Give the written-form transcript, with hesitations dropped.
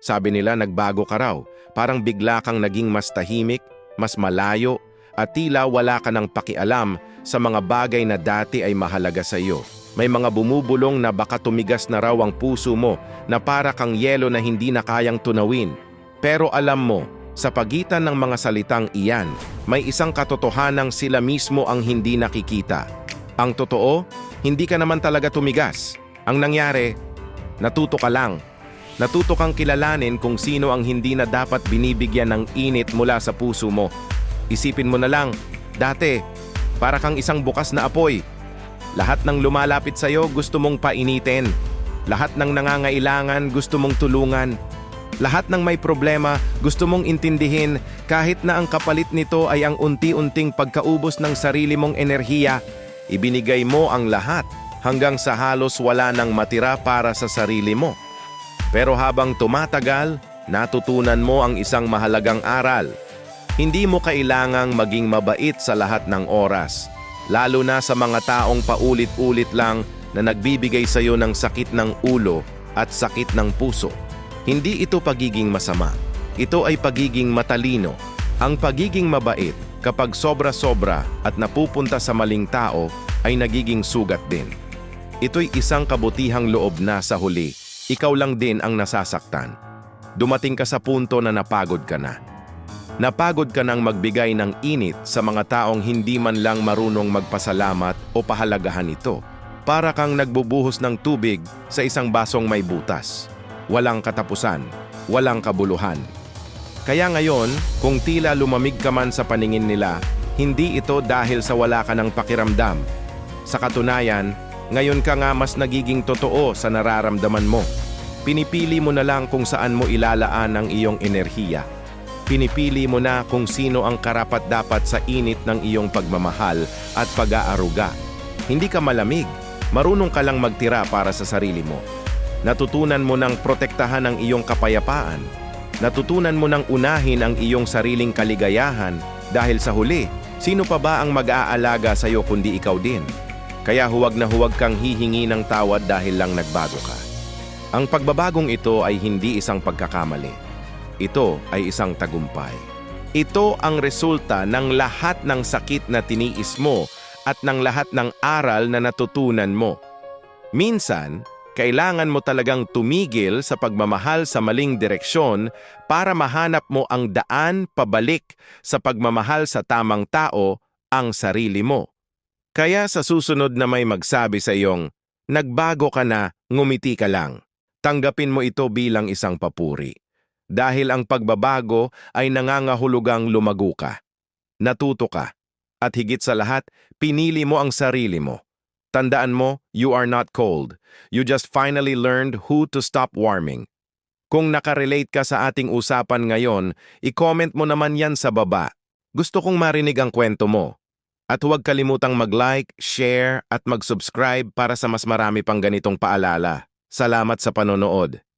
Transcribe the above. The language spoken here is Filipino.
Sabi nila nagbago ka raw, parang bigla kang naging mas tahimik, mas malayo, at tila wala ka ng pakialam sa mga bagay na dati ay mahalaga sa iyo. May mga bumubulong na baka tumigas na raw ang puso mo na para kang yelo na hindi na kayang tunawin. Pero alam mo, sa pagitan ng mga salitang iyan, may isang katotohanang sila mismo ang hindi nakikita. Ang totoo, hindi ka naman talaga tumigas. Ang nangyari, natuto ka lang. Natuto kang kilalanin kung sino ang hindi na dapat binibigyan ng init mula sa puso mo. Isipin mo na lang, dati, para kang isang bukas na apoy. Lahat ng lumalapit sa'yo gusto mong painitin. Lahat ng nangangailangan gusto mong tulungan. Lahat ng may problema gusto mong intindihin kahit na ang kapalit nito ay ang unti-unting pagkaubos ng sarili mong enerhiya. Ibinigay mo ang lahat hanggang sa halos wala nang matira para sa sarili mo. Pero habang tumatagal, natutunan mo ang isang mahalagang aral. Hindi mo kailangang maging mabait sa lahat ng oras, lalo na sa mga taong paulit-ulit lang na nagbibigay sa iyo ng sakit ng ulo at sakit ng puso. Hindi ito pagiging masama. Ito ay pagiging matalino. Ang pagiging mabait kapag sobra-sobra at napupunta sa maling tao ay nagiging sugat din. Ito'y isang kabutihang loob na sa huli. Ikaw lang din ang nasasaktan. Dumating ka sa punto na napagod ka na. Napagod ka nang magbigay ng init sa mga taong hindi man lang marunong magpasalamat o pahalagahan ito. Para kang nagbubuhos ng tubig sa isang basong may butas. Walang katapusan, walang kabuluhan. Kaya ngayon, kung tila lumamig ka man sa paningin nila, hindi ito dahil sa wala ka ng pakiramdam. Sa katunayan, ngayon ka nga mas nagiging totoo sa nararamdaman mo. Pinipili mo na lang kung saan mo ilalaan ang iyong enerhiya. Pinipili mo na kung sino ang karapat-dapat sa init ng iyong pagmamahal at pag-aaruga. Hindi ka malamig, marunong ka lang magtira para sa sarili mo. Natutunan mo nang protektahan ang iyong kapayapaan. Natutunan mo nang unahin ang iyong sariling kaligayahan dahil sa huli, sino pa ba ang mag-aalaga sa iyo kundi ikaw din? Kaya huwag na huwag kang hihingi ng tawad dahil lang nagbago ka. Ang pagbabagong ito ay hindi isang pagkakamali. Ito ay isang tagumpay. Ito ang resulta ng lahat ng sakit na tiniis mo at ng lahat ng aral na natutunan mo. Minsan, kailangan mo talagang tumigil sa pagmamahal sa maling direksyon para mahanap mo ang daan pabalik sa pagmamahal sa tamang tao, ang sarili mo. Kaya sa susunod na may magsabi sa iyong, nagbago ka na, ngumiti ka lang. Tanggapin mo ito bilang isang papuri. Dahil ang pagbabago ay nangangahulugang lumago ka. Natuto ka. At higit sa lahat, pinili mo ang sarili mo. Tandaan mo, you are not cold. You just finally learned who to stop warming. Kung nakarelate ka sa ating usapan ngayon, i-comment mo naman yan sa baba. Gusto kong marinig ang kwento mo. At huwag kalimutang mag-like, share at mag-subscribe para sa mas marami pang ganitong paalala. Salamat sa panonood.